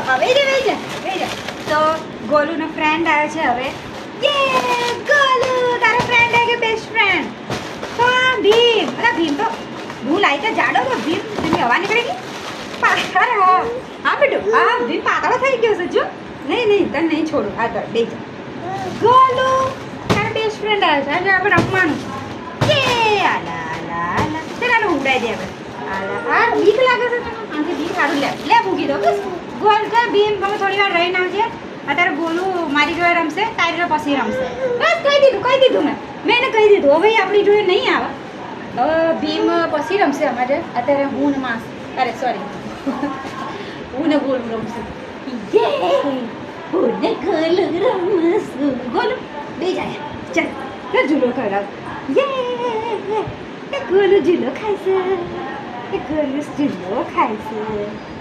પપ્પા બેસી જા તો ગોલુનો ફ્રેન્ડ આવ્યો છે હવે યે ગોલુ તારો ફ્રેન્ડ હે કે બેસ્ટ ફ્રેન્ડ તો ભીમ અરે ભીમ તો હું લાઈ તો જાડો તો ભીમ તેની હવા નીકળી ગઈ પાછળ હા બેટું હા ભીમ પાતળો થઈ ગયો છે જો નહીં તને નહીં છોડું આ તો બેસી જા ગોલુ તારો બેસ્ટ ફ્રેન્ડ આવ્યો છે આજે આપણે રમવાનું યે આલા ચાલો ઉડાઈ દે હવે આ બીક લાગે છે તને આથી બીક સારું લે મૂકી દો બસ ગોલ કર ભીમ તમે થોડી વાર રહીને આવજે અત્યારે ગોલું મારી જોડે રમશે તારી જોડે પછી રમશે બસ કહી દીધું મેં એને કહી દીધું હવે આપણી જોડે નહીં આવે હવે ભીમ પછી રમશે અમારે અત્યારે હું ને માસ અરે સોરી હું ને ગોલું રમશે યે હું ને ગોલું રમશું ગોલું બે જાય ચાલ ઝૂલો કરાવ યે ગોલું ઝૂલો ખાય છે ગોલું ઝૂલો ખાય છે